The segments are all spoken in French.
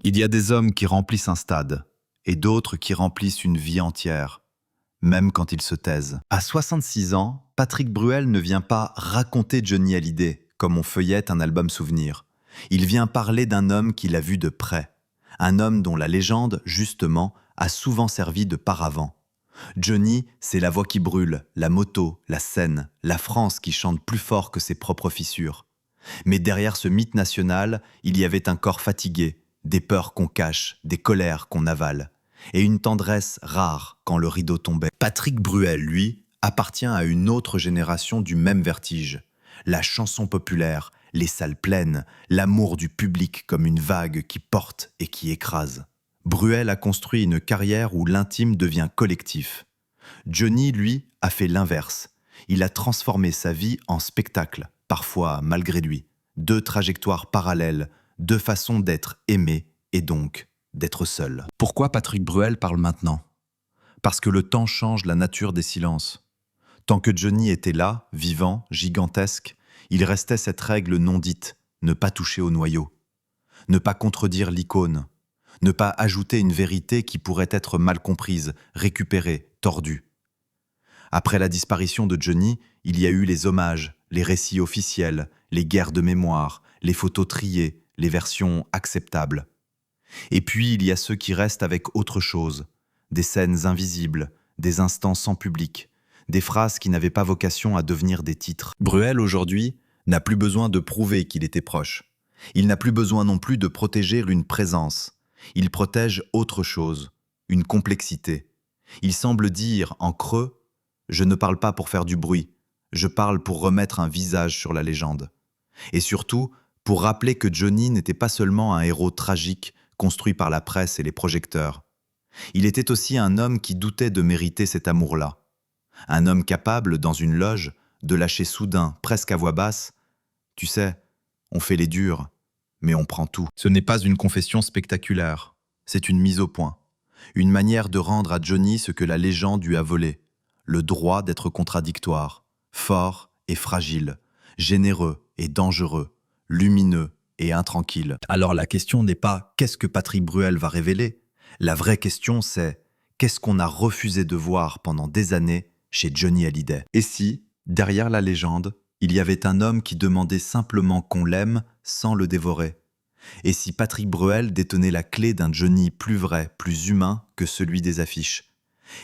Il y a des hommes qui remplissent un stade, et d'autres qui remplissent une vie entière, même quand ils se taisent. À 66 ans, Patrick Bruel ne vient pas raconter Johnny Hallyday, comme on feuillette un album souvenir. Il vient parler d'un homme qu'il a vu de près. Un homme dont la légende, justement, a souvent servi de paravent. Johnny, c'est la voix qui brûle, la moto, la scène, la France qui chante plus fort que ses propres fissures. Mais derrière ce mythe national, il y avait un corps fatigué, des peurs qu'on cache, des colères qu'on avale, et une tendresse rare quand le rideau tombait. Patrick Bruel, lui, appartient à une autre génération du même vertige. La chanson populaire, les salles pleines, l'amour du public comme une vague qui porte et qui écrase. Bruel a construit une carrière où l'intime devient collectif. Johnny, lui, a fait l'inverse. Il a transformé sa vie en spectacle, parfois malgré lui. Deux trajectoires parallèles, deux façons d'être aimé et donc d'être seul. Pourquoi Patrick Bruel parle maintenant? Parce que le temps change la nature des silences. Tant que Johnny était là, vivant, gigantesque, il restait cette règle non dite, ne pas toucher au noyau, ne pas contredire l'icône, ne pas ajouter une vérité qui pourrait être mal comprise, récupérée, tordue. Après la disparition de Johnny, il y a eu les hommages, les récits officiels, les guerres de mémoire, les photos triées, les versions acceptables. Et puis il y a ceux qui restent avec autre chose, des scènes invisibles, des instants sans public, des phrases qui n'avaient pas vocation à devenir des titres. Bruel, aujourd'hui, n'a plus besoin de prouver qu'il était proche. Il n'a plus besoin non plus de protéger une présence. Il protège autre chose, une complexité. Il semble dire, en creux, « Je ne parle pas pour faire du bruit, je parle pour remettre un visage sur la légende. » Et surtout, pour rappeler que Johnny n'était pas seulement un héros tragique construit par la presse et les projecteurs. Il était aussi un homme qui doutait de mériter cet amour-là. Un homme capable, dans une loge, de lâcher soudain, presque à voix basse, « Tu sais, on fait les durs, mais on prend tout. » Ce n'est pas une confession spectaculaire, c'est une mise au point. Une manière de rendre à Johnny ce que la légende lui a volé, le droit d'être contradictoire, fort et fragile, généreux et dangereux, lumineux et intranquille. Alors la question n'est pas « qu'est-ce que Patrick Bruel va révéler ?» La vraie question c'est « qu'est-ce qu'on a refusé de voir pendant des années chez Johnny Hallyday ?» Et si, derrière la légende, il y avait un homme qui demandait simplement qu'on l'aime sans le dévorer? Et si Patrick Bruel détenait la clé d'un Johnny plus vrai, plus humain que celui des affiches?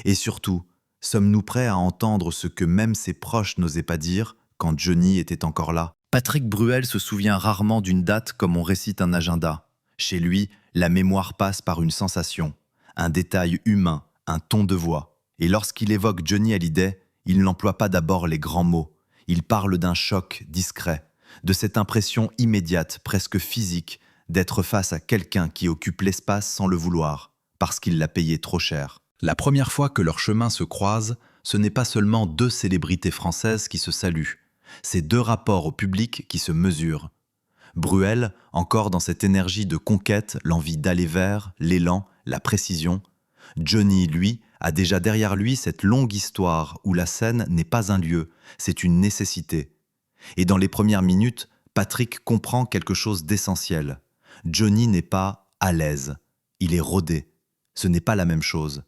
Et surtout, sommes-nous prêts à entendre ce que même ses proches n'osaient pas dire quand Johnny était encore là? Patrick Bruel se souvient rarement d'une date comme on récite un agenda. Chez lui, la mémoire passe par une sensation, un détail humain, un ton de voix. Et lorsqu'il évoque Johnny Hallyday, il n'emploie pas d'abord les grands mots. Il parle d'un choc discret, de cette impression immédiate, presque physique, d'être face à quelqu'un qui occupe l'espace sans le vouloir, parce qu'il l'a payé trop cher. La première fois que leurs chemins se croisent, ce n'est pas seulement deux célébrités françaises qui se saluent, c'est deux rapports au public qui se mesurent. Bruel, encore dans cette énergie de conquête, l'envie d'aller vers, l'élan, la précision. Johnny, lui, a déjà derrière lui cette longue histoire où la scène n'est pas un lieu, c'est une nécessité. Et dans les premières minutes, Patrick comprend quelque chose d'essentiel. Johnny n'est pas à l'aise, il est rodé. Ce n'est pas la même chose.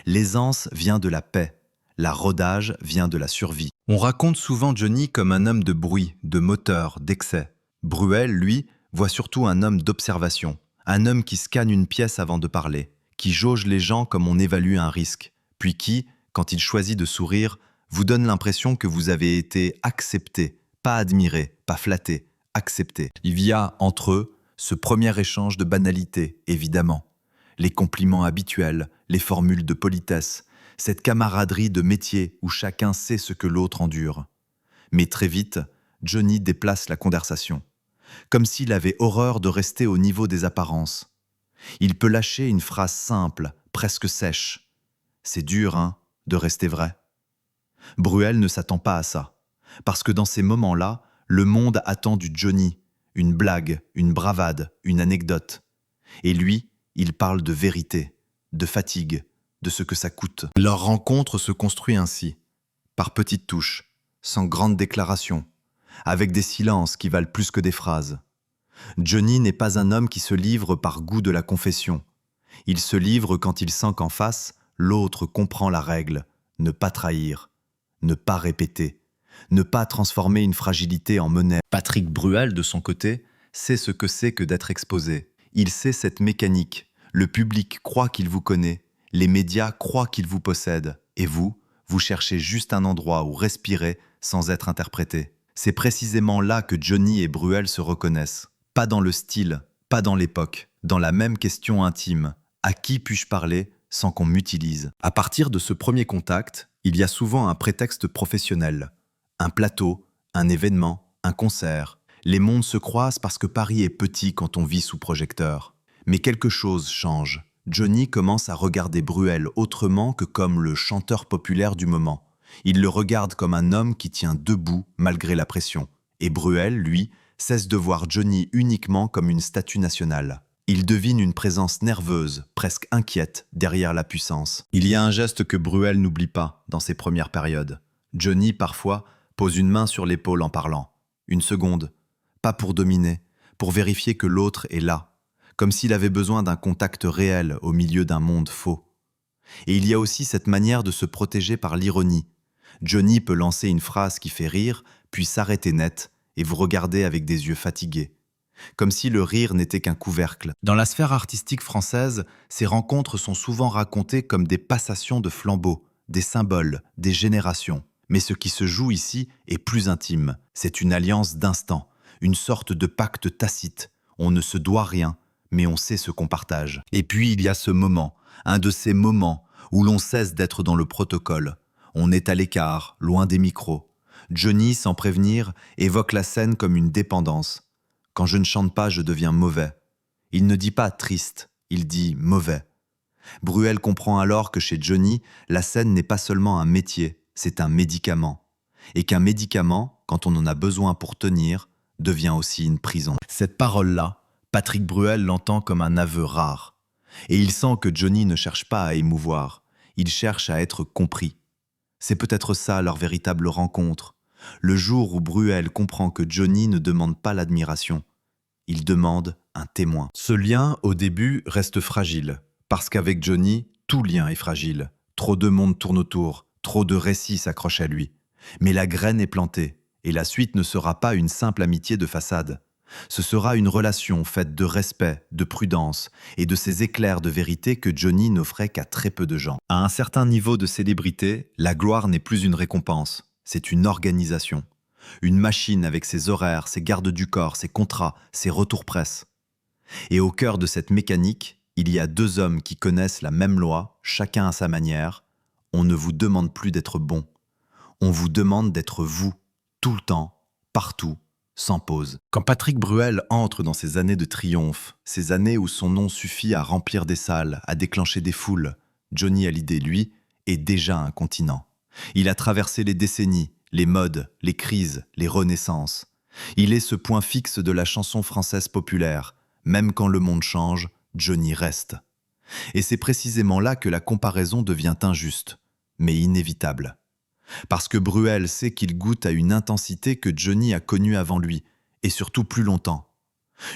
L'aisance vient de la paix, la rodage vient de la survie. On raconte souvent Johnny comme un homme de bruit, de moteur, d'excès. Bruel, lui, voit surtout un homme d'observation, un homme qui scanne une pièce avant de parler, qui jauge les gens comme on évalue un risque, puis qui, quand il choisit de sourire, vous donne l'impression que vous avez été accepté, pas admiré, pas flatté, accepté. Il y a, entre eux, ce premier échange de banalité, évidemment. Les compliments habituels, les formules de politesse, cette camaraderie de métier où chacun sait ce que l'autre endure. Mais très vite, Johnny déplace la conversation, comme s'il avait horreur de rester au niveau des apparences. Il peut lâcher une phrase simple, presque sèche. « C'est dur, hein, de rester vrai. » Bruel ne s'attend pas à ça, parce que dans ces moments-là, le monde attend du Johnny, une blague, une bravade, une anecdote. Et lui, il parle de vérité, de fatigue, de ce que ça coûte. Leur rencontre se construit ainsi, par petites touches, sans grande déclaration, avec des silences qui valent plus que des phrases. Johnny n'est pas un homme qui se livre par goût de la confession. Il se livre quand il sent qu'en face, l'autre comprend la règle, ne pas trahir, ne pas répéter, ne pas transformer une fragilité en monnaie. Patrick Bruel, de son côté, sait ce que c'est que d'être exposé. Il sait cette mécanique. Le public croit qu'il vous connaît, les médias croient qu'ils vous possèdent, et vous cherchez juste un endroit où respirer sans être interprété. C'est précisément là que Johnny et Bruel se reconnaissent. Pas dans le style, pas dans l'époque, dans la même question intime. À qui puis-je parler sans qu'on m'utilise? À partir de ce premier contact, il y a souvent un prétexte professionnel. Un plateau, un événement, un concert. Les mondes se croisent parce que Paris est petit quand on vit sous projecteur. Mais quelque chose change. Johnny commence à regarder Bruel autrement que comme le chanteur populaire du moment. Il le regarde comme un homme qui tient debout malgré la pression. Et Bruel, lui, cesse de voir Johnny uniquement comme une statue nationale. Il devine une présence nerveuse, presque inquiète, derrière la puissance. Il y a un geste que Bruel n'oublie pas dans ses premières périodes. Johnny, parfois, pose une main sur l'épaule en parlant. Une seconde. Pas pour dominer, pour vérifier que l'autre est là. Comme s'il avait besoin d'un contact réel au milieu d'un monde faux. Et il y a aussi cette manière de se protéger par l'ironie. Johnny peut lancer une phrase qui fait rire, puis s'arrêter net et vous regarder avec des yeux fatigués. Comme si le rire n'était qu'un couvercle. Dans la sphère artistique française, ces rencontres sont souvent racontées comme des passations de flambeaux, des symboles, des générations. Mais ce qui se joue ici est plus intime. C'est une alliance d'instant, une sorte de pacte tacite. On ne se doit rien, mais on sait ce qu'on partage. Et puis il y a ce moment, un de ces moments où l'on cesse d'être dans le protocole. On est à l'écart, loin des micros. Johnny, sans prévenir, évoque la scène comme une dépendance. Quand je ne chante pas, je deviens mauvais. Il ne dit pas triste, il dit mauvais. Bruel comprend alors que chez Johnny, la scène n'est pas seulement un métier, c'est un médicament. Et qu'un médicament, quand on en a besoin pour tenir, devient aussi une prison. Cette parole-là, Patrick Bruel l'entend comme un aveu rare. Et il sent que Johnny ne cherche pas à émouvoir, il cherche à être compris. C'est peut-être ça leur véritable rencontre. Le jour où Bruel comprend que Johnny ne demande pas l'admiration, il demande un témoin. Ce lien, au début, reste fragile, parce qu'avec Johnny, tout lien est fragile. Trop de monde tourne autour, trop de récits s'accrochent à lui. Mais la graine est plantée, et la suite ne sera pas une simple amitié de façade. Ce sera une relation faite de respect, de prudence et de ces éclairs de vérité que Johnny n'offrait qu'à très peu de gens. À un certain niveau de célébrité, la gloire n'est plus une récompense, c'est une organisation. Une machine avec ses horaires, ses gardes du corps, ses contrats, ses retours presse. Et au cœur de cette mécanique, il y a deux hommes qui connaissent la même loi, chacun à sa manière. On ne vous demande plus d'être bon. On vous demande d'être vous, tout le temps, partout, sans pause. Quand Patrick Bruel entre dans ces années de triomphe, ces années où son nom suffit à remplir des salles, à déclencher des foules, Johnny Hallyday, lui, est déjà un continent. Il a traversé les décennies, les modes, les crises, les renaissances. Il est ce point fixe de la chanson française populaire. Même quand le monde change, Johnny reste. Et c'est précisément là que la comparaison devient injuste, mais inévitable. Parce que Bruel sait qu'il goûte à une intensité que Johnny a connue avant lui, et surtout plus longtemps.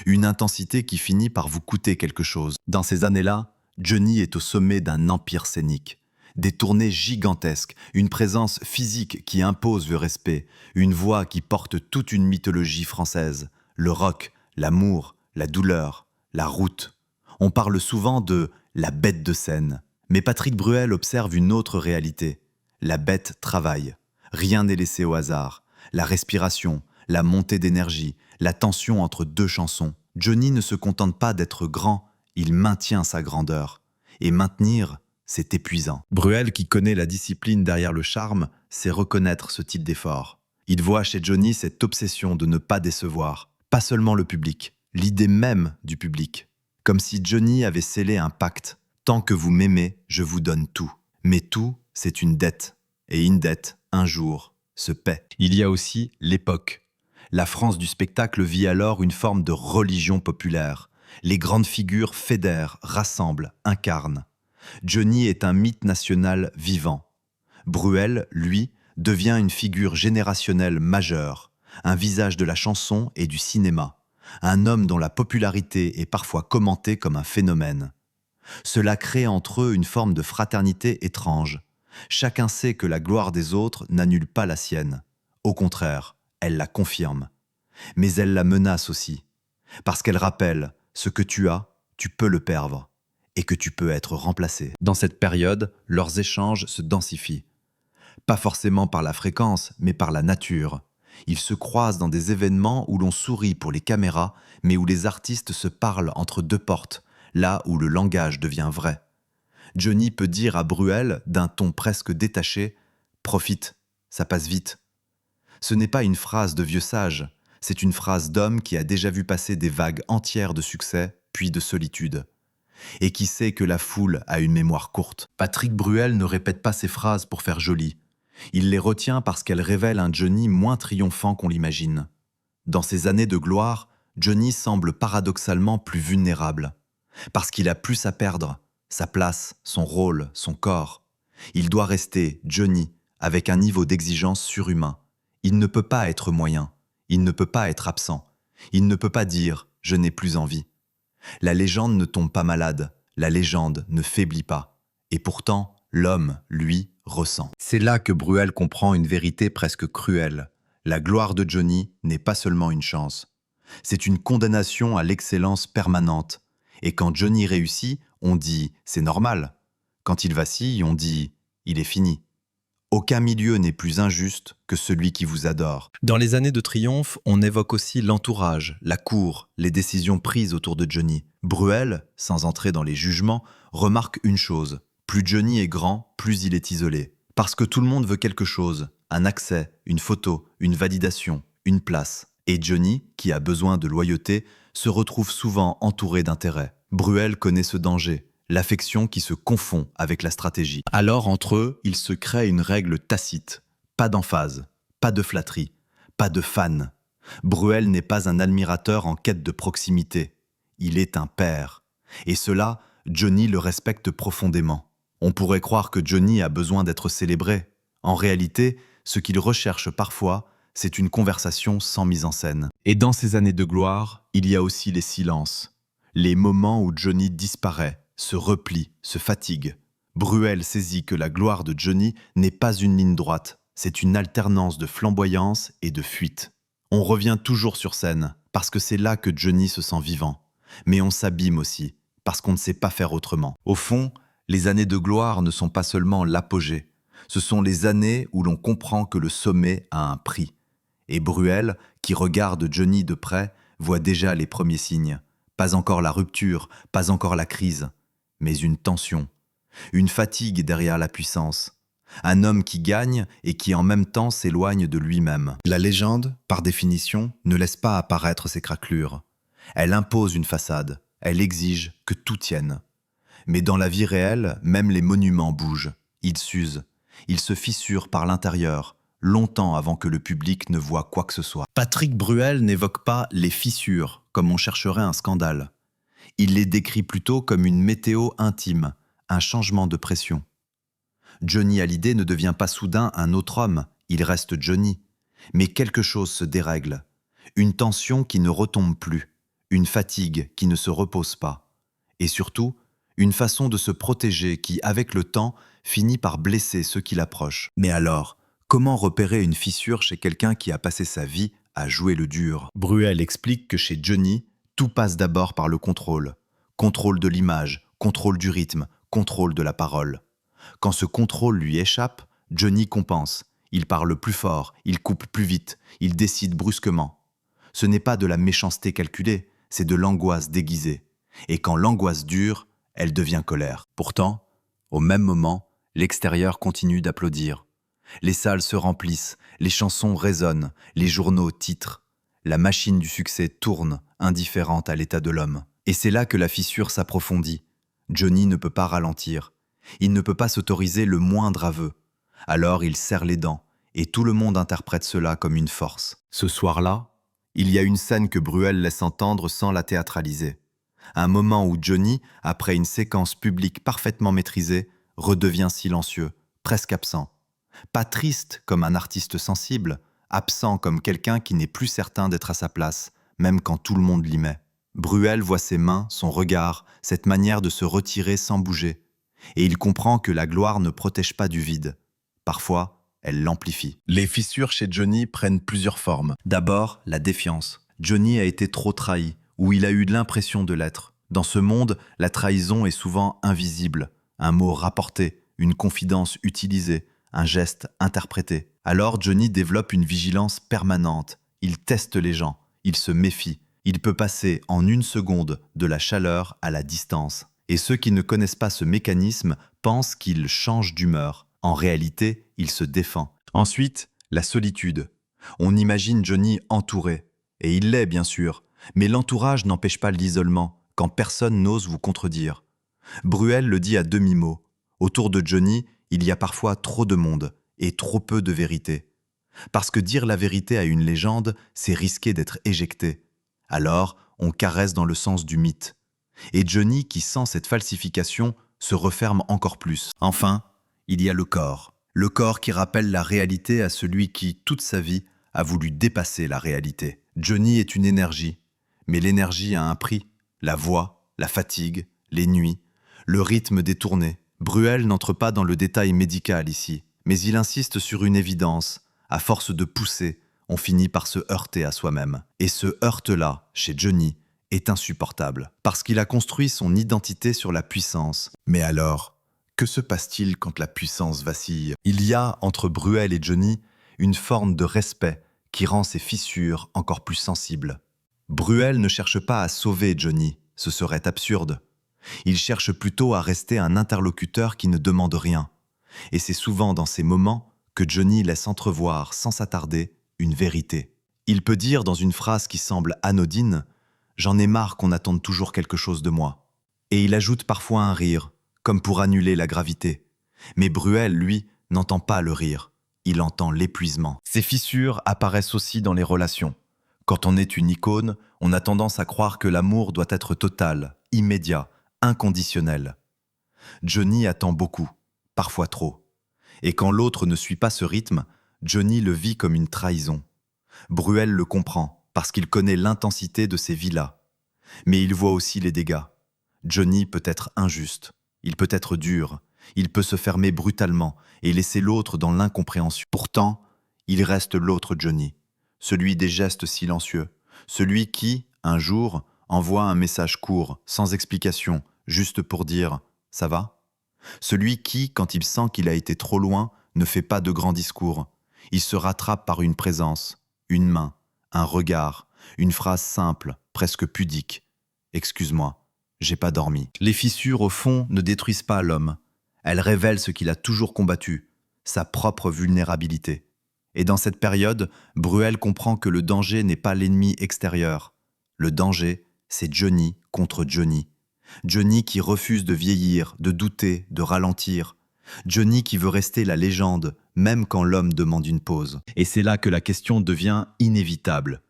Une intensité qui finit par vous coûter quelque chose. Dans ces années-là, Johnny est au sommet d'un empire scénique. Des tournées gigantesques, une présence physique qui impose le respect, une voix qui porte toute une mythologie française, le rock, l'amour, la douleur, la route. On parle souvent de « la bête de scène », mais Patrick Bruel observe une autre réalité. La bête travaille. Rien n'est laissé au hasard. La respiration, la montée d'énergie, la tension entre deux chansons. Johnny ne se contente pas d'être grand, il maintient sa grandeur. Et maintenir, c'est épuisant. Bruel, qui connaît la discipline derrière le charme, sait reconnaître ce type d'effort. Il voit chez Johnny cette obsession de ne pas décevoir. Pas seulement le public, l'idée même du public. Comme si Johnny avait scellé un pacte. Tant que vous m'aimez, je vous donne tout. Mais tout, c'est une dette. Et une dette, un jour, se paie. Il y a aussi l'époque. La France du spectacle vit alors une forme de religion populaire. Les grandes figures fédèrent, rassemblent, incarnent. Johnny est un mythe national vivant. Bruel, lui, devient une figure générationnelle majeure, un visage de la chanson et du cinéma, un homme dont la popularité est parfois commentée comme un phénomène. Cela crée entre eux une forme de fraternité étrange. Chacun sait que la gloire des autres n'annule pas la sienne. Au contraire, elle la confirme. Mais elle la menace aussi, parce qu'elle rappelle ce que tu as, tu peux le perdre, et que tu peux être remplacé. Dans cette période, leurs échanges se densifient. Pas forcément par la fréquence, mais par la nature. Ils se croisent dans des événements où l'on sourit pour les caméras, mais où les artistes se parlent entre deux portes, là où le langage devient vrai. Johnny peut dire à Bruel, d'un ton presque détaché, « Profite, ça passe vite ». Ce n'est pas une phrase de vieux sage, c'est une phrase d'homme qui a déjà vu passer des vagues entières de succès, puis de solitude, et qui sait que la foule a une mémoire courte. Patrick Bruel ne répète pas ces phrases pour faire joli. Il les retient parce qu'elles révèlent un Johnny moins triomphant qu'on l'imagine. Dans ces années de gloire, Johnny semble paradoxalement plus vulnérable, parce qu'il a plus à perdre, sa place, son rôle, son corps. Il doit rester Johnny, avec un niveau d'exigence surhumain. Il ne peut pas être moyen, il ne peut pas être absent, il ne peut pas dire « je n'ai plus envie ». La légende ne tombe pas malade, la légende ne faiblit pas. Et pourtant, l'homme, lui, ressent. C'est là que Bruel comprend une vérité presque cruelle. La gloire de Johnny n'est pas seulement une chance. C'est une condamnation à l'excellence permanente. Et quand Johnny réussit, on dit « c'est normal ». Quand il vacille, on dit « il est fini ». Aucun milieu n'est plus injuste que celui qui vous adore. Dans les années de triomphe, on évoque aussi l'entourage, la cour, les décisions prises autour de Johnny. Bruel, sans entrer dans les jugements, remarque une chose. Plus Johnny est grand, plus il est isolé. Parce que tout le monde veut quelque chose, un accès, une photo, une validation, une place. Et Johnny, qui a besoin de loyauté, se retrouve souvent entouré d'intérêts. Bruel connaît ce danger. L'affection qui se confond avec la stratégie. Alors, entre eux, il se crée une règle tacite. Pas d'emphase, pas de flatterie, pas de fan. Bruel n'est pas un admirateur en quête de proximité. Il est un père. Et cela, Johnny le respecte profondément. On pourrait croire que Johnny a besoin d'être célébré. En réalité, ce qu'il recherche parfois, c'est une conversation sans mise en scène. Et dans ces années de gloire, il y a aussi les silences. Les moments où Johnny disparaît, se replie, se fatigue. Bruel saisit que la gloire de Johnny n'est pas une ligne droite, c'est une alternance de flamboyance et de fuite. On revient toujours sur scène, parce que c'est là que Johnny se sent vivant. Mais on s'abîme aussi, parce qu'on ne sait pas faire autrement. Au fond, les années de gloire ne sont pas seulement l'apogée, ce sont les années où l'on comprend que le sommet a un prix. Et Bruel, qui regarde Johnny de près, voit déjà les premiers signes. Pas encore la rupture, pas encore la crise, mais une tension, une fatigue derrière la puissance. Un homme qui gagne et qui en même temps s'éloigne de lui-même. La légende, par définition, ne laisse pas apparaître ses craquelures. Elle impose une façade, elle exige que tout tienne. Mais dans la vie réelle, même les monuments bougent, ils s'usent, ils se fissurent par l'intérieur, longtemps avant que le public ne voie quoi que ce soit. Patrick Bruel n'évoque pas les fissures, comme on chercherait un scandale. Il les décrit plutôt comme une météo intime, un changement de pression. Johnny Hallyday ne devient pas soudain un autre homme, il reste Johnny. Mais quelque chose se dérègle. Une tension qui ne retombe plus, une fatigue qui ne se repose pas. Et surtout, une façon de se protéger qui, avec le temps, finit par blesser ceux qui l'approchent. Mais alors, comment repérer une fissure chez quelqu'un qui a passé sa vie à jouer le dur? Bruel explique que chez Johnny, tout passe d'abord par le contrôle. Contrôle de l'image, contrôle du rythme, contrôle de la parole. Quand ce contrôle lui échappe, Johnny compense. Il parle plus fort, il coupe plus vite, il décide brusquement. Ce n'est pas de la méchanceté calculée, c'est de l'angoisse déguisée. Et quand l'angoisse dure, elle devient colère. Pourtant, au même moment, l'extérieur continue d'applaudir. Les salles se remplissent, les chansons résonnent, les journaux titrent. La machine du succès tourne, indifférente à l'état de l'homme. Et c'est là que la fissure s'approfondit. Johnny ne peut pas ralentir. Il ne peut pas s'autoriser le moindre aveu. Alors il serre les dents, et tout le monde interprète cela comme une force. Ce soir-là, il y a une scène que Bruel laisse entendre sans la théâtraliser. Un moment où Johnny, après une séquence publique parfaitement maîtrisée, redevient silencieux, presque absent. Pas triste comme un artiste sensible, absent comme quelqu'un qui n'est plus certain d'être à sa place, même quand tout le monde l'y met. Bruel voit ses mains, son regard, cette manière de se retirer sans bouger. Et il comprend que la gloire ne protège pas du vide. Parfois, elle l'amplifie. Les fissures chez Johnny prennent plusieurs formes. D'abord, la défiance. Johnny a été trop trahi, ou il a eu l'impression de l'être. Dans ce monde, la trahison est souvent invisible. Un mot rapporté, une confidence utilisée, un geste interprété. Alors Johnny développe une vigilance permanente. Il teste les gens, il se méfie. Il peut passer en une seconde de la chaleur à la distance. Et ceux qui ne connaissent pas ce mécanisme pensent qu'il change d'humeur. En réalité, il se défend. Ensuite, la solitude. On imagine Johnny entouré. Et il l'est, bien sûr. Mais l'entourage n'empêche pas l'isolement, quand personne n'ose vous contredire. Bruel le dit à demi-mot. Autour de Johnny, il y a parfois trop de monde et trop peu de vérité. Parce que dire la vérité à une légende, c'est risquer d'être éjecté. Alors, on caresse dans le sens du mythe. Et Johnny, qui sent cette falsification, se referme encore plus. Enfin, il y a le corps. Le corps qui rappelle la réalité à celui qui, toute sa vie, a voulu dépasser la réalité. Johnny est une énergie, mais l'énergie a un prix. La voix, la fatigue, les nuits, le rythme détourné. Bruel n'entre pas dans le détail médical ici, mais il insiste sur une évidence. À force de pousser, on finit par se heurter à soi-même. Et ce heurte-là, chez Johnny, est insupportable, parce qu'il a construit son identité sur la puissance. Mais alors, que se passe-t-il quand la puissance vacille? Il y a, entre Bruel et Johnny, une forme de respect qui rend ces fissures encore plus sensibles. Bruel ne cherche pas à sauver Johnny, ce serait absurde. Il cherche plutôt à rester un interlocuteur qui ne demande rien. Et c'est souvent dans ces moments que Johnny laisse entrevoir, sans s'attarder, une vérité. Il peut dire dans une phrase qui semble anodine « J'en ai marre qu'on attende toujours quelque chose de moi ». Et il ajoute parfois un rire, comme pour annuler la gravité. Mais Bruel, lui, n'entend pas le rire. Il entend l'épuisement. Ces fissures apparaissent aussi dans les relations. Quand on est une icône, on a tendance à croire que l'amour doit être total, immédiat, inconditionnel. Johnny attend beaucoup, parfois trop. Et quand l'autre ne suit pas ce rythme, Johnny le vit comme une trahison. Bruel le comprend, parce qu'il connaît l'intensité de ces vies-là. Mais il voit aussi les dégâts. Johnny peut être injuste, il peut être dur, il peut se fermer brutalement et laisser l'autre dans l'incompréhension. Pourtant, il reste l'autre Johnny, celui des gestes silencieux, celui qui, un jour, envoie un message court, sans explication, juste pour dire « ça va ?» Celui qui, quand il sent qu'il a été trop loin, ne fait pas de grands discours. Il se rattrape par une présence, une main, un regard, une phrase simple, presque pudique. « Excuse-moi, j'ai pas dormi. » Les fissures, au fond, ne détruisent pas l'homme. Elles révèlent ce qu'il a toujours combattu, sa propre vulnérabilité. Et dans cette période, Bruel comprend que le danger n'est pas l'ennemi extérieur. Le danger, c'est Johnny contre Johnny. Johnny qui refuse de vieillir, de douter, de ralentir. Johnny qui veut rester la légende, même quand l'homme demande une pause. Et c'est là que la question devient inévitable.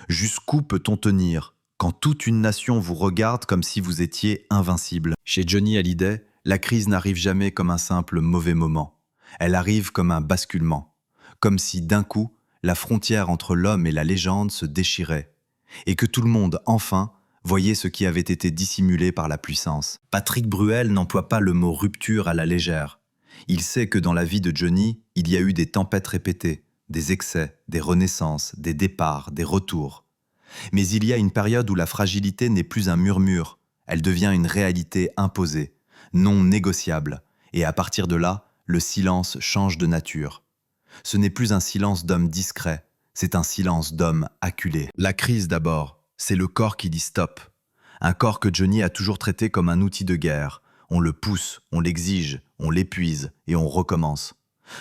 Jusqu'où peut-on tenir quand toute une nation vous regarde comme si vous étiez invincible? Chez Johnny Hallyday, la crise n'arrive jamais comme un simple mauvais moment. Elle arrive comme un basculement. Comme si d'un coup, la frontière entre l'homme et la légende se déchirait. Et que tout le monde, enfin, voyait ce qui avait été dissimulé par la puissance. Patrick Bruel n'emploie pas le mot rupture à la légère. Il sait que dans la vie de Johnny, il y a eu des tempêtes répétées, des excès, des renaissances, des départs, des retours. Mais il y a une période où la fragilité n'est plus un murmure, elle devient une réalité imposée, non négociable, et à partir de là, le silence change de nature. Ce n'est plus un silence d'homme discret, c'est un silence d'homme acculé. La crise d'abord, c'est le corps qui dit stop. Un corps que Johnny a toujours traité comme un outil de guerre. On le pousse, on l'exige, on l'épuise et on recommence.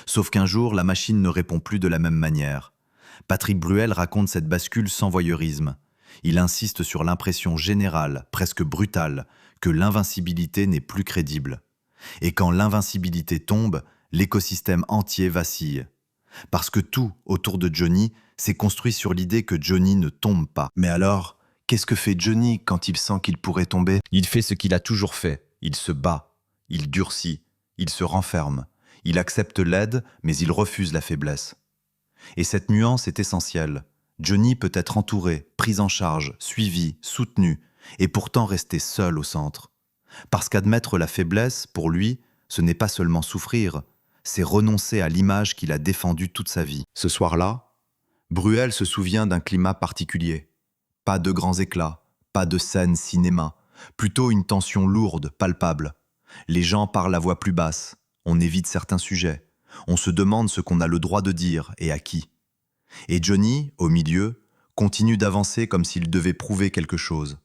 Sauf qu'un jour, la machine ne répond plus de la même manière. Patrick Bruel raconte cette bascule sans voyeurisme. Il insiste sur l'impression générale, presque brutale, que l'invincibilité n'est plus crédible. Et quand l'invincibilité tombe, l'écosystème entier vacille. Parce que tout, autour de Johnny, s'est construit sur l'idée que Johnny ne tombe pas. Mais alors, qu'est-ce que fait Johnny quand il sent qu'il pourrait tomber? Il fait ce qu'il a toujours fait. Il se bat, il durcit, il se renferme. Il accepte l'aide, mais il refuse la faiblesse. Et cette nuance est essentielle. Johnny peut être entouré, pris en charge, suivi, soutenu, et pourtant rester seul au centre. Parce qu'admettre la faiblesse, pour lui, ce n'est pas seulement souffrir, c'est renoncer à l'image qu'il a défendue toute sa vie. Ce soir-là, Bruel se souvient d'un climat particulier. Pas de grands éclats, pas de scène cinéma, plutôt une tension lourde, palpable. Les gens parlent à voix plus basse, on évite certains sujets, on se demande ce qu'on a le droit de dire et à qui. Et Johnny, au milieu, continue d'avancer comme s'il devait prouver quelque chose,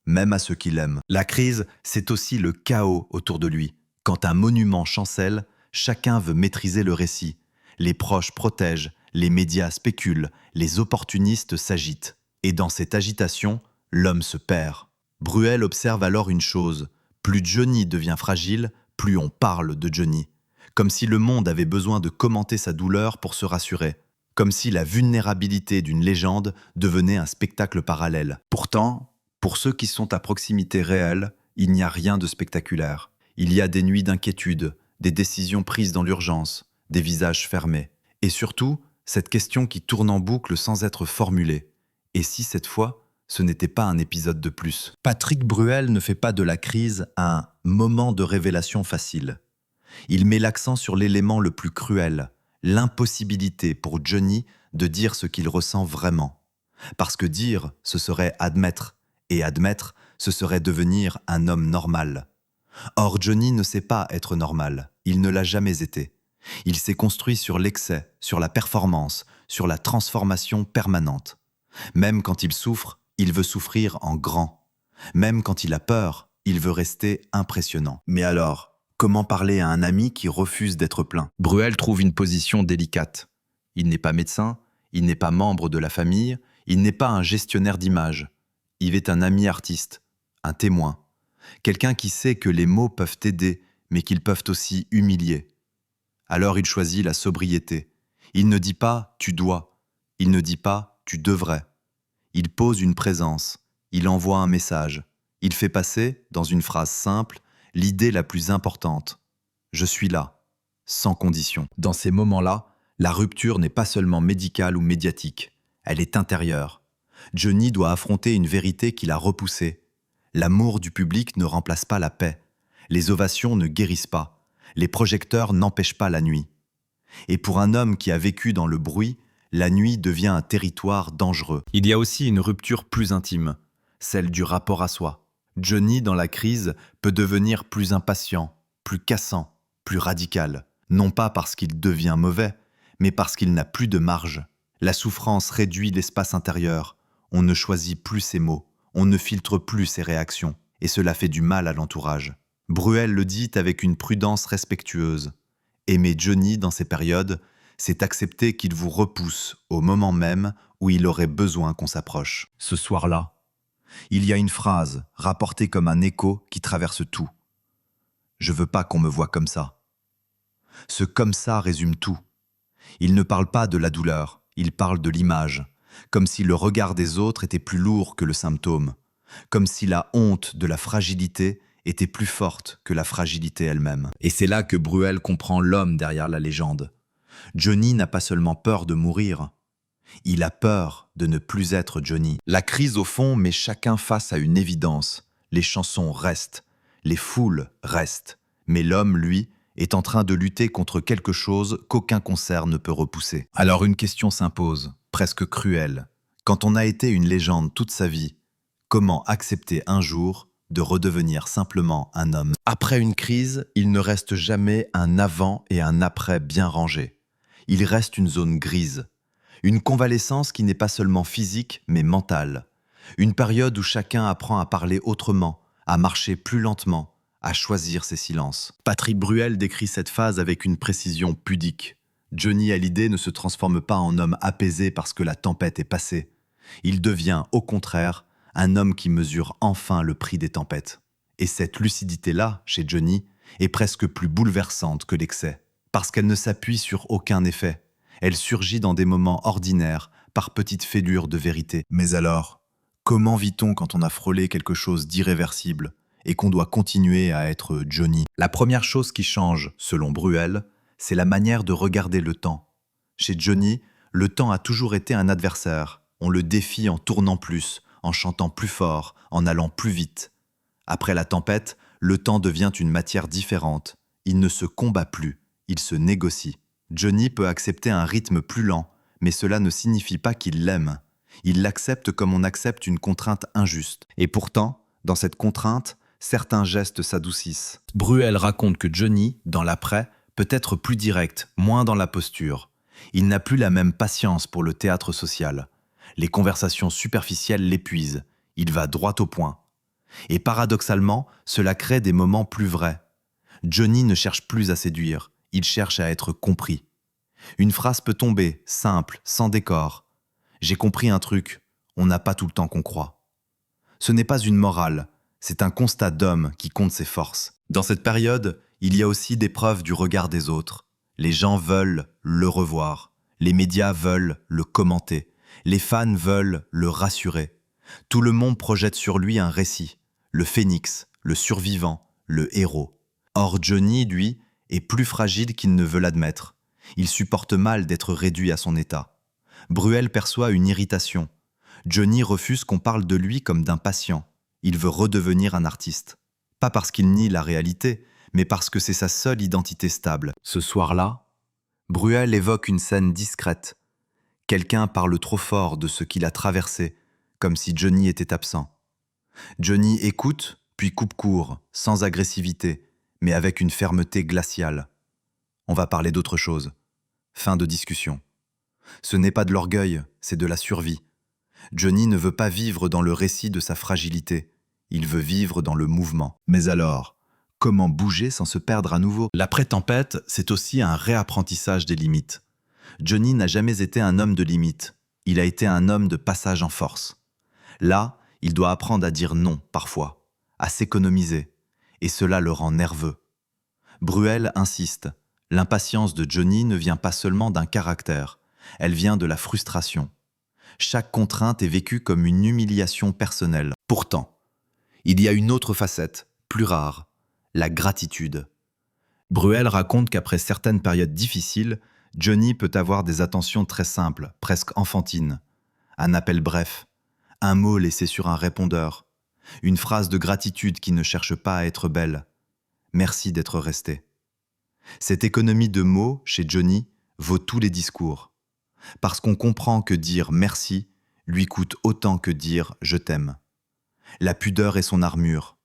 même à ceux qu'il aime. La crise, c'est aussi le chaos autour de lui. Quand un monument chancelle, chacun veut maîtriser le récit. Les proches protègent, les médias spéculent, les opportunistes s'agitent. Et dans cette agitation, l'homme se perd. Bruel observe alors une chose. Plus Johnny devient fragile, plus on parle de Johnny. Comme si le monde avait besoin de commenter sa douleur pour se rassurer. Comme si la vulnérabilité d'une légende devenait un spectacle parallèle. Pourtant, pour ceux qui sont à proximité réelle, il n'y a rien de spectaculaire. Il y a des nuits d'inquiétude, des décisions prises dans l'urgence, des visages fermés. Et surtout, cette question qui tourne en boucle sans être formulée. Et si cette fois, ce n'était pas un épisode de plus? Patrick Bruel ne fait pas de la crise un moment de révélation facile. Il met l'accent sur l'élément le plus cruel, l'impossibilité pour Johnny de dire ce qu'il ressent vraiment. Parce que dire, ce serait admettre, et admettre, ce serait devenir un homme normal. Or, Johnny ne sait pas être normal, il ne l'a jamais été. Il s'est construit sur l'excès, sur la performance, sur la transformation permanente. Même quand il souffre, il veut souffrir en grand. Même quand il a peur, il veut rester impressionnant. Mais alors, comment parler à un ami qui refuse d'être plein? Bruel trouve une position délicate. Il n'est pas médecin, il n'est pas membre de la famille, il n'est pas un gestionnaire d'image. Il est un ami artiste, un témoin. Quelqu'un qui sait que les mots peuvent aider, mais qu'ils peuvent aussi humilier. Alors il choisit la sobriété. Il ne dit pas « tu dois », il ne dit pas « tu devrais ». Il pose une présence, il envoie un message. Il fait passer, dans une phrase simple, l'idée la plus importante. Je suis là, sans condition. Dans ces moments-là, la rupture n'est pas seulement médicale ou médiatique, elle est intérieure. Johnny doit affronter une vérité qu'il a repoussée. L'amour du public ne remplace pas la paix. Les ovations ne guérissent pas. Les projecteurs n'empêchent pas la nuit. Et pour un homme qui a vécu dans le bruit, la nuit devient un territoire dangereux. Il y a aussi une rupture plus intime, celle du rapport à soi. Johnny, dans la crise, peut devenir plus impatient, plus cassant, plus radical. Non pas parce qu'il devient mauvais, mais parce qu'il n'a plus de marge. La souffrance réduit l'espace intérieur. On ne choisit plus ses mots, on ne filtre plus ses réactions. Et cela fait du mal à l'entourage. Bruel le dit avec une prudence respectueuse. Aimer Johnny dans ces périodes, c'est accepter qu'il vous repousse au moment même où il aurait besoin qu'on s'approche. Ce soir-là, il y a une phrase rapportée comme un écho qui traverse tout. Je veux pas qu'on me voie comme ça. Ce comme ça résume tout. Il ne parle pas de la douleur, il parle de l'image, comme si le regard des autres était plus lourd que le symptôme, comme si la honte de la fragilité était plus forte que la fragilité elle-même. Et c'est là que Bruel comprend l'homme derrière la légende. Johnny n'a pas seulement peur de mourir, il a peur de ne plus être Johnny. La crise au fond met chacun face à une évidence. Les chansons restent, les foules restent, mais l'homme, lui, est en train de lutter contre quelque chose qu'aucun concert ne peut repousser. Alors une question s'impose, presque cruelle. Quand on a été une légende toute sa vie, comment accepter un jour de redevenir simplement un homme? Après une crise, il ne reste jamais un avant et un après bien rangés. Il reste une zone grise. Une convalescence qui n'est pas seulement physique, mais mentale. Une période où chacun apprend à parler autrement, à marcher plus lentement, à choisir ses silences. Patrick Bruel décrit cette phase avec une précision pudique. Johnny Hallyday ne se transforme pas en homme apaisé parce que la tempête est passée. Il devient, au contraire, un homme qui mesure enfin le prix des tempêtes. Et cette lucidité-là, chez Johnny, est presque plus bouleversante que l'excès. Parce qu'elle ne s'appuie sur aucun effet. Elle surgit dans des moments ordinaires, par petites fêlures de vérité. Mais alors, comment vit-on quand on a frôlé quelque chose d'irréversible et qu'on doit continuer à être Johnny? La première chose qui change, selon Bruel, c'est la manière de regarder le temps. Chez Johnny, le temps a toujours été un adversaire, On le défie en tournant plus, en chantant plus fort, en allant plus vite. Après la tempête, le temps devient une matière différente. Il ne se combat plus, il se négocie. Johnny peut accepter un rythme plus lent, mais cela ne signifie pas qu'il l'aime. Il l'accepte comme on accepte une contrainte injuste. Et pourtant, dans cette contrainte, certains gestes s'adoucissent. Bruel raconte que Johnny, dans l'après, peut être plus direct, moins dans la posture. Il n'a plus la même patience pour le théâtre social. Les conversations superficielles l'épuisent. Il va droit au point. Et paradoxalement, cela crée des moments plus vrais. Johnny ne cherche plus à séduire, il cherche à être compris. Une phrase peut tomber, simple, sans décor. J'ai compris un truc, on n'a pas tout le temps qu'on croit. Ce n'est pas une morale, c'est un constat d'homme qui compte ses forces. Dans cette période, il y a aussi des preuves du regard des autres. Les gens veulent le revoir, les médias veulent le commenter, les fans veulent le rassurer. Tout le monde projette sur lui un récit, le phénix, le survivant, le héros. Or Johnny, lui, est plus fragile qu'il ne veut l'admettre. Il supporte mal d'être réduit à son état. Bruel perçoit une irritation. Johnny refuse qu'on parle de lui comme d'un patient. Il veut redevenir un artiste. Pas parce qu'il nie la réalité, mais parce que c'est sa seule identité stable. Ce soir-là, Bruel évoque une scène discrète. Quelqu'un parle trop fort de ce qu'il a traversé, comme si Johnny était absent. Johnny écoute, puis coupe court, sans agressivité, mais avec une fermeté glaciale. On va parler d'autre chose. Fin de discussion. Ce n'est pas de l'orgueil, c'est de la survie. Johnny ne veut pas vivre dans le récit de sa fragilité. Il veut vivre dans le mouvement. Mais alors, comment bouger sans se perdre à nouveau? L'après-tempête, c'est aussi un réapprentissage des limites. Johnny n'a jamais été un homme de limite. Il a été un homme de passage en force. Là, il doit apprendre à dire non, parfois, à s'économiser. Et cela le rend nerveux. Bruel insiste. L'impatience de Johnny ne vient pas seulement d'un caractère. Elle vient de la frustration. Chaque contrainte est vécue comme une humiliation personnelle. Pourtant, il y a une autre facette, plus rare, la gratitude. Bruel raconte qu'après certaines périodes difficiles, Johnny peut avoir des attentions très simples, presque enfantines. Un appel bref, un mot laissé sur un répondeur, une phrase de gratitude qui ne cherche pas à être belle. Merci d'être resté. Cette économie de mots, chez Johnny, vaut tous les discours. Parce qu'on comprend que dire merci lui coûte autant que dire je t'aime. La pudeur est son armure.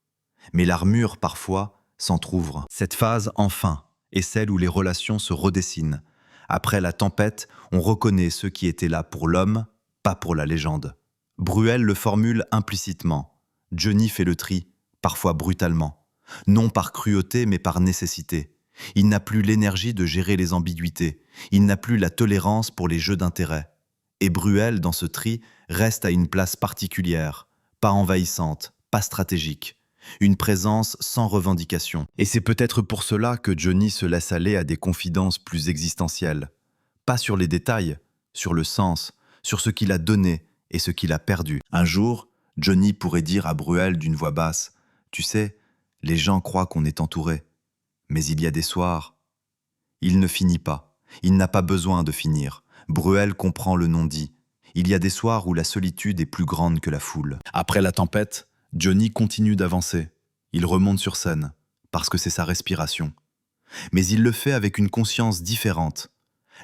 Mais l'armure, parfois, s'entr'ouvre. Cette phase, enfin, est celle où les relations se redessinent. Après la tempête, on reconnaît ceux qui étaient là pour l'homme, pas pour la légende. Bruel le formule implicitement. Johnny fait le tri, parfois brutalement. Non par cruauté, mais par nécessité. Il n'a plus l'énergie de gérer les ambiguïtés. Il n'a plus la tolérance pour les jeux d'intérêt. Et Bruel, dans ce tri, reste à une place particulière, pas envahissante, pas stratégique. Une présence sans revendication. Et c'est peut-être pour cela que Johnny se laisse aller à des confidences plus existentielles. Pas sur les détails, sur le sens, sur ce qu'il a donné et ce qu'il a perdu. Un jour, Johnny pourrait dire à Bruel d'une voix basse « Tu sais, les gens croient qu'on est entouré. Mais il y a des soirs. » Il ne finit pas. Il n'a pas besoin de finir. Bruel comprend le non-dit. Il y a des soirs où la solitude est plus grande que la foule. Après la tempête, Johnny continue d'avancer. Il remonte sur scène, parce que c'est sa respiration. Mais il le fait avec une conscience différente.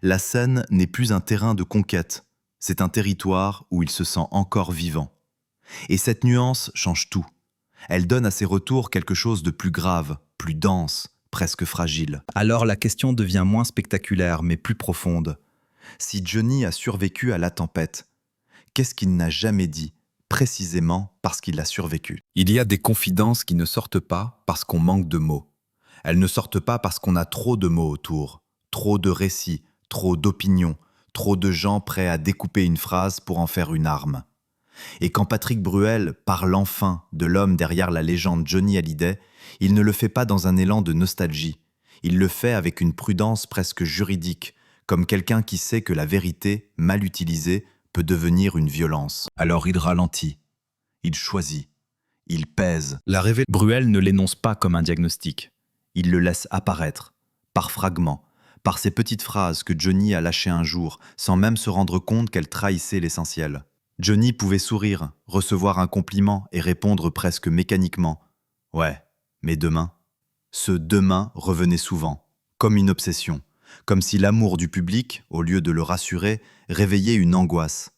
La scène n'est plus un terrain de conquête. C'est un territoire où il se sent encore vivant. Et cette nuance change tout. Elle donne à ses retours quelque chose de plus grave, plus dense, presque fragile. Alors la question devient moins spectaculaire, mais plus profonde. Si Johnny a survécu à la tempête, qu'est-ce qu'il n'a jamais dit, précisément parce qu'il a survécu? Il y a des confidences qui ne sortent pas parce qu'on manque de mots. Elles ne sortent pas parce qu'on a trop de mots autour, trop de récits, trop d'opinions, trop de gens prêts à découper une phrase pour en faire une arme. Et quand Patrick Bruel parle enfin de l'homme derrière la légende Johnny Hallyday, il ne le fait pas dans un élan de nostalgie. Il le fait avec une prudence presque juridique, comme quelqu'un qui sait que la vérité, mal utilisée, peut devenir une violence. Alors il ralentit, il choisit, il pèse. Bruel ne l'énonce pas comme un diagnostic. Il le laisse apparaître, par fragments, par ces petites phrases que Johnny a lâchées un jour, sans même se rendre compte qu'elles trahissaient l'essentiel. Johnny pouvait sourire, recevoir un compliment et répondre presque mécaniquement « Ouais, mais demain ?» Ce demain revenait souvent, comme une obsession, comme si l'amour du public, au lieu de le rassurer, réveillait une angoisse.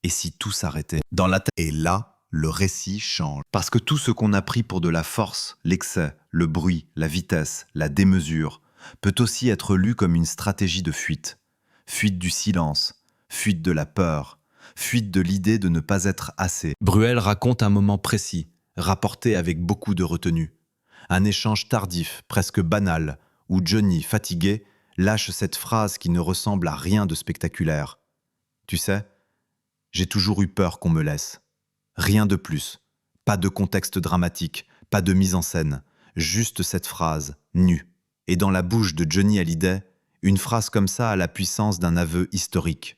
Et si tout s'arrêtait dans la tête? Et là, le récit change. Parce que tout ce qu'on a pris pour de la force, l'excès, le bruit, la vitesse, la démesure, peut aussi être lu comme une stratégie de fuite. Fuite du silence, fuite de la peur, fuite de l'idée de ne pas être assez. Bruel raconte un moment précis, rapporté avec beaucoup de retenue. Un échange tardif, presque banal, où Johnny, fatigué, lâche cette phrase qui ne ressemble à rien de spectaculaire. « Tu sais, j'ai toujours eu peur qu'on me laisse. Rien de plus. Pas de contexte dramatique, pas de mise en scène. Juste cette phrase, nue. » Et dans la bouche de Johnny Hallyday, une phrase comme ça a la puissance d'un aveu historique.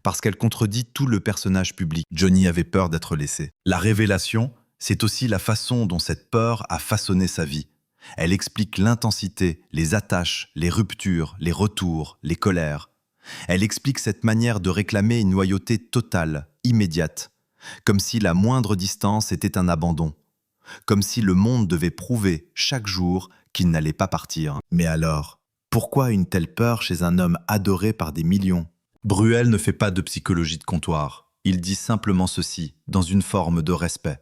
Parce qu'elle contredit tout le personnage public. Johnny avait peur d'être laissé. La révélation, c'est aussi la façon dont cette peur a façonné sa vie. Elle explique l'intensité, les attaches, les ruptures, les retours, les colères. Elle explique cette manière de réclamer une loyauté totale, immédiate, comme si la moindre distance était un abandon, comme si le monde devait prouver chaque jour qu'il n'allait pas partir. Mais alors, pourquoi une telle peur chez un homme adoré par des millions? Bruel ne fait pas de psychologie de comptoir. Il dit simplement ceci, dans une forme de respect.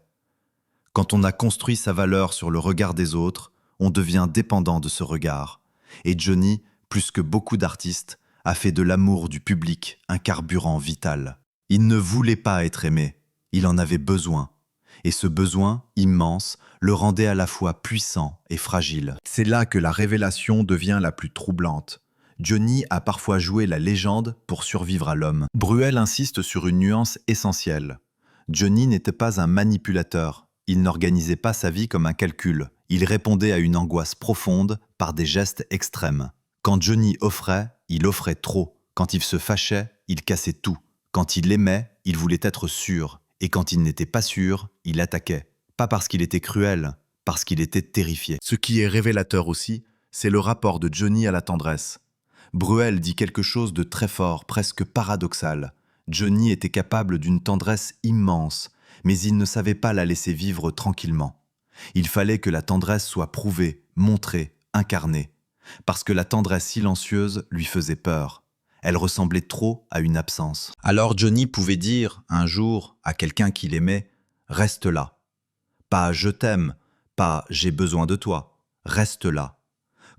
Quand on a construit sa valeur sur le regard des autres, on devient dépendant de ce regard. Et Johnny, plus que beaucoup d'artistes, a fait de l'amour du public un carburant vital. Il ne voulait pas être aimé, il en avait besoin. Et ce besoin, immense, le rendait à la fois puissant et fragile. C'est là que la révélation devient la plus troublante. Johnny a parfois joué la légende pour survivre à l'homme. Bruel insiste sur une nuance essentielle. Johnny n'était pas un manipulateur. Il n'organisait pas sa vie comme un calcul. Il répondait à une angoisse profonde par des gestes extrêmes. Quand Johnny offrait, il offrait trop. Quand il se fâchait, il cassait tout. Quand il aimait, il voulait être sûr. Et quand il n'était pas sûr, il attaquait. Pas parce qu'il était cruel, parce qu'il était terrifié. Ce qui est révélateur aussi, c'est le rapport de Johnny à la tendresse. Bruel dit quelque chose de très fort, presque paradoxal. Johnny était capable d'une tendresse immense, mais il ne savait pas la laisser vivre tranquillement. Il fallait que la tendresse soit prouvée, montrée, incarnée. Parce que la tendresse silencieuse lui faisait peur. Elle ressemblait trop à une absence. Alors Johnny pouvait dire, un jour, à quelqu'un qu'il aimait, « Reste là ». Pas « je t'aime », pas « j'ai besoin de toi ». Reste là.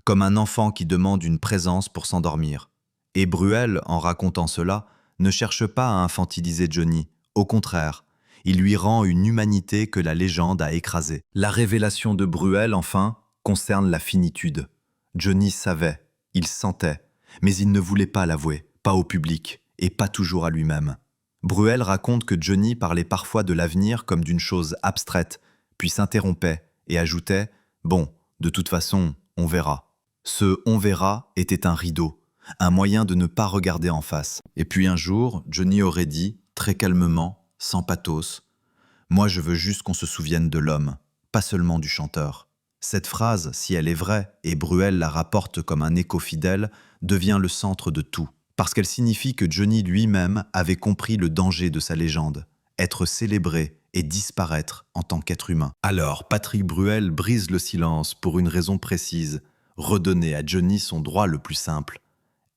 Comme un enfant qui demande une présence pour s'endormir. Et Bruel, en racontant cela, ne cherche pas à infantiliser Johnny. Au contraire, il lui rend une humanité que la légende a écrasée. La révélation de Bruel, enfin, concerne la finitude. Johnny savait, il sentait, mais il ne voulait pas l'avouer, pas au public, et pas toujours à lui-même. Bruel raconte que Johnny parlait parfois de l'avenir comme d'une chose abstraite, puis s'interrompait et ajoutait « Bon, de toute façon, on verra ». Ce « on verra » était un rideau, un moyen de ne pas regarder en face. Et puis un jour, Johnny aurait dit, très calmement, sans pathos, « Moi je veux juste qu'on se souvienne de l'homme, pas seulement du chanteur ». Cette phrase, si elle est vraie, et Bruel la rapporte comme un écho fidèle, devient le centre de tout, parce qu'elle signifie que Johnny lui-même avait compris le danger de sa légende, être célébré et disparaître en tant qu'être humain. Alors, Patrick Bruel brise le silence pour une raison précise, redonner à Johnny son droit le plus simple,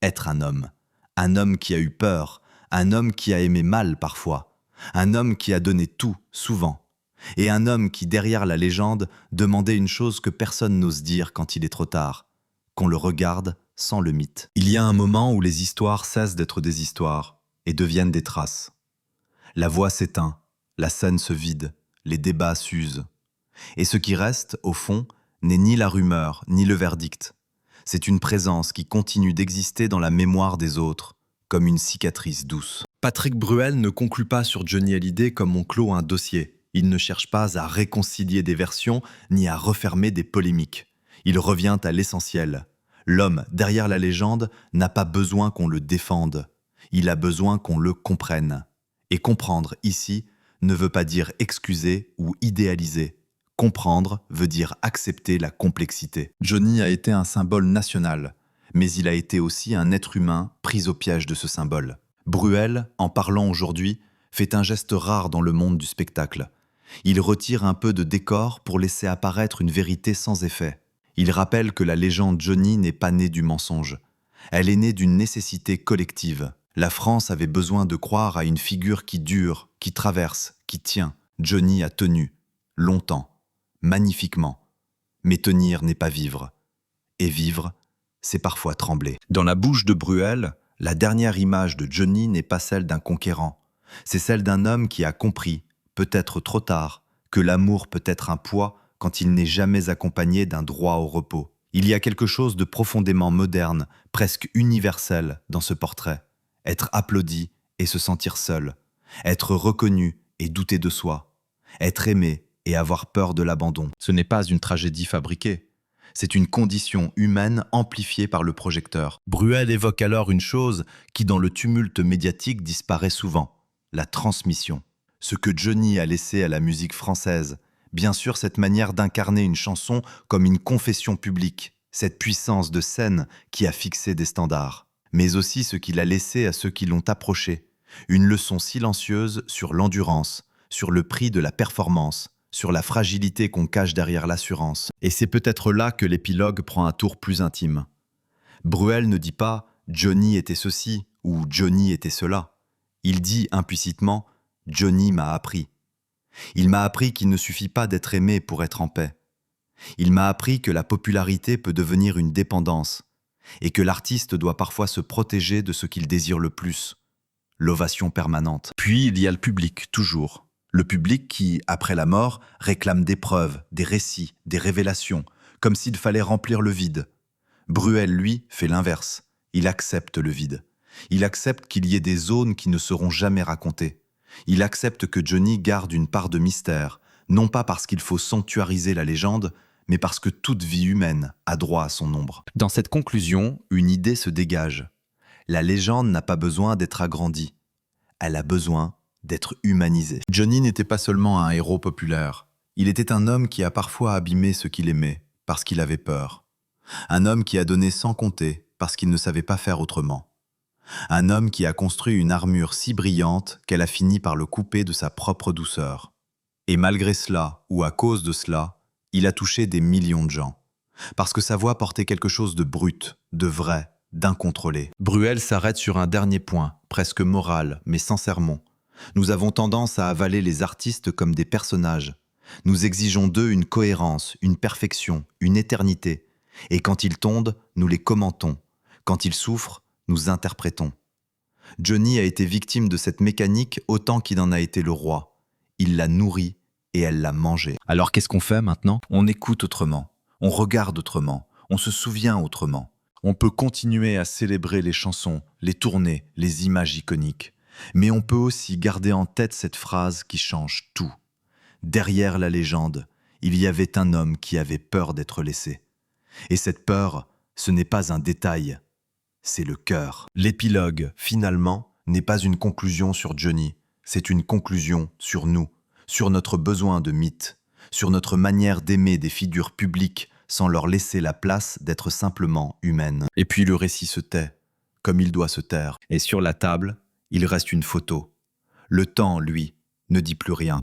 être un homme qui a eu peur, un homme qui a aimé mal parfois, un homme qui a donné tout, souvent, et un homme qui, derrière la légende, demandait une chose que personne n'ose dire quand il est trop tard, qu'on le regarde sans le mythe. Il y a un moment où les histoires cessent d'être des histoires et deviennent des traces. La voix s'éteint, la scène se vide, les débats s'usent. Et ce qui reste, au fond, n'est ni la rumeur, ni le verdict. C'est une présence qui continue d'exister dans la mémoire des autres, comme une cicatrice douce. Patrick Bruel ne conclut pas sur Johnny Hallyday comme on clôt un dossier. Il ne cherche pas à réconcilier des versions, ni à refermer des polémiques. Il revient à l'essentiel. L'homme, derrière la légende, n'a pas besoin qu'on le défende. Il a besoin qu'on le comprenne. Et comprendre, ici, ne veut pas dire excuser ou idéaliser. Comprendre veut dire accepter la complexité. Johnny a été un symbole national, mais il a été aussi un être humain pris au piège de ce symbole. Bruel, en parlant aujourd'hui, fait un geste rare dans le monde du spectacle. Il retire un peu de décor pour laisser apparaître une vérité sans effet. Il rappelle que la légende Johnny n'est pas née du mensonge. Elle est née d'une nécessité collective. La France avait besoin de croire à une figure qui dure, qui traverse, qui tient. Johnny a tenu, longtemps, magnifiquement. Mais tenir n'est pas vivre. Et vivre, c'est parfois trembler. Dans la bouche de Bruel, la dernière image de Johnny n'est pas celle d'un conquérant. C'est celle d'un homme qui a compris, peut-être trop tard, que l'amour peut être un poids quand il n'est jamais accompagné d'un droit au repos. Il y a quelque chose de profondément moderne, presque universel dans ce portrait. Être applaudi et se sentir seul. Être reconnu et douter de soi. Être aimé et avoir peur de l'abandon. Ce n'est pas une tragédie fabriquée. C'est une condition humaine amplifiée par le projecteur. Bruel évoque alors une chose qui, dans le tumulte médiatique, disparaît souvent, la transmission. Ce que Johnny a laissé à la musique française, bien sûr cette manière d'incarner une chanson comme une confession publique, cette puissance de scène qui a fixé des standards, mais aussi ce qu'il a laissé à ceux qui l'ont approché, une leçon silencieuse sur l'endurance, sur le prix de la performance, sur la fragilité qu'on cache derrière l'assurance. Et c'est peut-être là que l'épilogue prend un tour plus intime. Bruel ne dit pas « Johnny était ceci » ou « Johnny était cela ». Il dit implicitement « Johnny m'a appris ». Il m'a appris qu'il ne suffit pas d'être aimé pour être en paix. Il m'a appris que la popularité peut devenir une dépendance et que l'artiste doit parfois se protéger de ce qu'il désire le plus, l'ovation permanente. Puis il y a le public, toujours. Le public qui, après la mort, réclame des preuves, des récits, des révélations, comme s'il fallait remplir le vide. Bruel, lui, fait l'inverse. Il accepte le vide. Il accepte qu'il y ait des zones qui ne seront jamais racontées. Il accepte que Johnny garde une part de mystère, non pas parce qu'il faut sanctuariser la légende, mais parce que toute vie humaine a droit à son ombre. Dans cette conclusion, une idée se dégage. La légende n'a pas besoin d'être agrandie. Elle a besoin d'être humanisée. Johnny n'était pas seulement un héros populaire. Il était un homme qui a parfois abîmé ce qu'il aimait, parce qu'il avait peur. Un homme qui a donné sans compter, parce qu'il ne savait pas faire autrement. Un homme qui a construit une armure si brillante qu'elle a fini par le couper de sa propre douceur. Et malgré cela, ou à cause de cela, il a touché des millions de gens. Parce que sa voix portait quelque chose de brut, de vrai, d'incontrôlé. Bruel s'arrête sur un dernier point, presque moral, mais sans sermon. Nous avons tendance à avaler les artistes comme des personnages. Nous exigeons d'eux une cohérence, une perfection, une éternité. Et quand ils tombent, nous les commentons. Quand ils souffrent, nous interprétons. Johnny a été victime de cette mécanique autant qu'il en a été le roi. Il l'a nourrie et elle l'a mangée. Alors qu'est-ce qu'on fait maintenant? On écoute autrement, on regarde autrement, on se souvient autrement. On peut continuer à célébrer les chansons, les tournées, les images iconiques. Mais on peut aussi garder en tête cette phrase qui change tout. Derrière la légende, il y avait un homme qui avait peur d'être laissé. Et cette peur, ce n'est pas un détail, c'est le cœur. L'épilogue, finalement, n'est pas une conclusion sur Johnny, c'est une conclusion sur nous, sur notre besoin de mythe, sur notre manière d'aimer des figures publiques sans leur laisser la place d'être simplement humaines. Et puis le récit se tait, comme il doit se taire. Et sur la table, il reste une photo. Le temps, lui, ne dit plus rien.